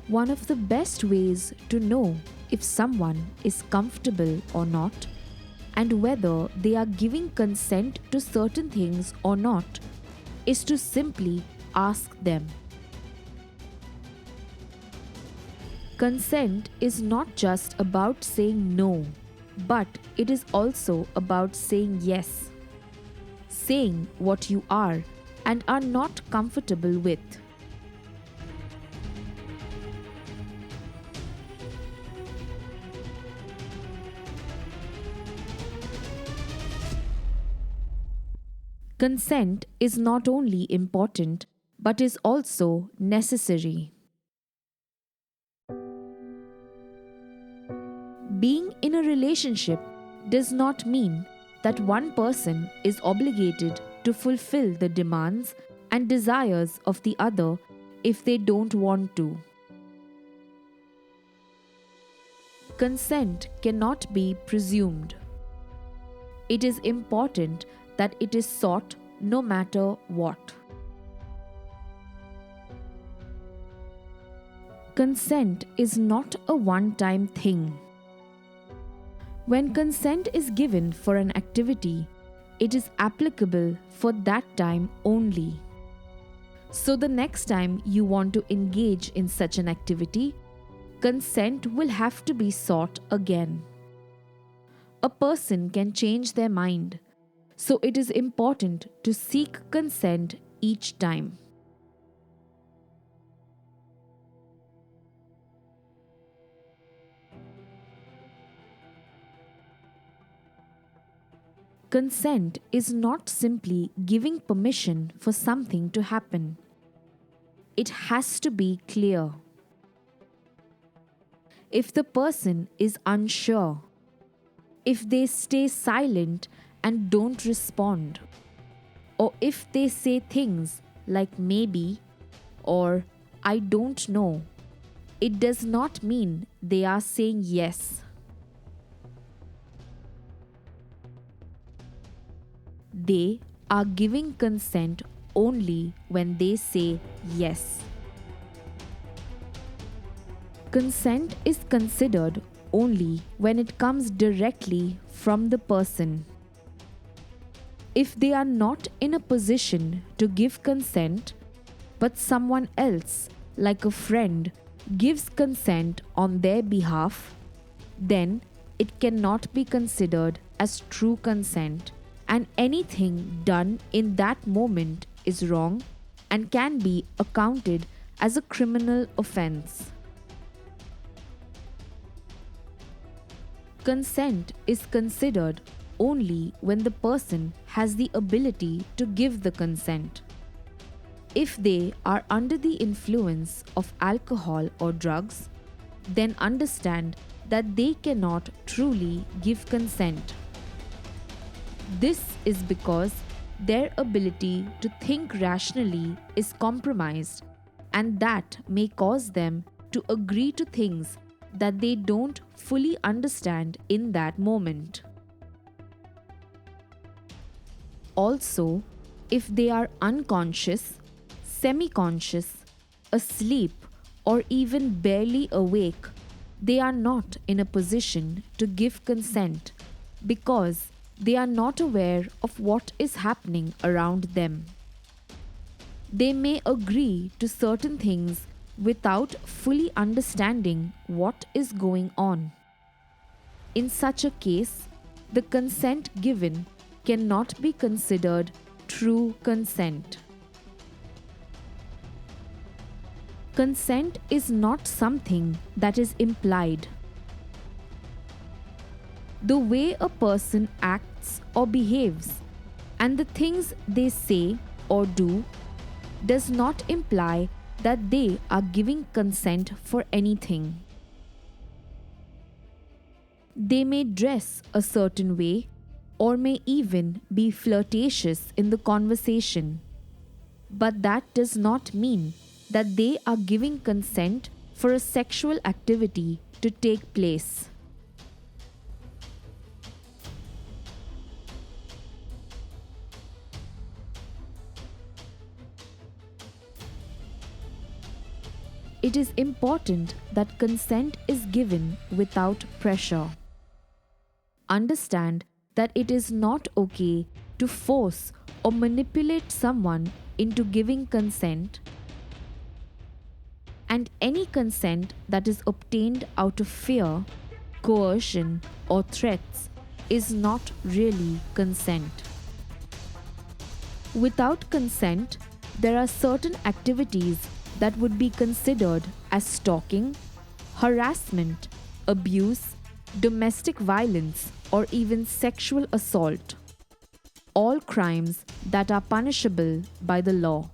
One of the best ways to know if someone is comfortable or not and whether they are giving consent to certain things or not is to simply ask them. Consent is not just about saying no, but it is also about saying yes, saying what you are and are not comfortable with. Consent is not only important but is also necessary. Being in a relationship does not mean that one person is obligated to fulfill the demands and desires of the other if they don't want to. Consent cannot be presumed. It is important that it is sought no matter what. Consent is not a one-time thing. When consent is given for an activity, it is applicable for that time only. So the next time you want to engage in such an activity, consent will have to be sought again. A person can change their mind, so it is important to seek consent each time. Consent is not simply giving permission for something to happen. It has to be clear. If the person is unsure, if they stay silent and don't respond, or if they say things like maybe or I don't know, it does not mean they are saying yes. They are giving consent only when they say yes. Consent is considered only when it comes directly from the person. If they are not in a position to give consent, but someone else, like a friend, gives consent on their behalf, then it cannot be considered as true consent, and anything done in that moment is wrong and can be accounted as a criminal offense. Consent is considered only when the person has the ability to give the consent. If they are under the influence of alcohol or drugs, then understand that they cannot truly give consent. This is because their ability to think rationally is compromised, and that may cause them to agree to things that they don't fully understand in that moment. Also, if they are unconscious, semi-conscious, asleep, or even barely awake, they are not in a position to give consent because they are not aware of what is happening around them. They may agree to certain things without fully understanding what is going on. In such a case, the consent given cannot be considered true consent. Consent is not something that is implied. The way a person acts or behaves and the things they say or do does not imply that they are giving consent for anything. They may dress a certain way or may even be flirtatious in the conversation, but that does not mean that they are giving consent for a sexual activity to take place. it is important that consent is given without pressure. Understand that it is not okay to force or manipulate someone into giving consent, and any consent that is obtained out of fear, coercion, or threats is not really consent. Without consent, there are certain activities that would be considered as stalking, harassment, abuse, domestic violence, or even sexual assault. All crimes that are punishable by the law.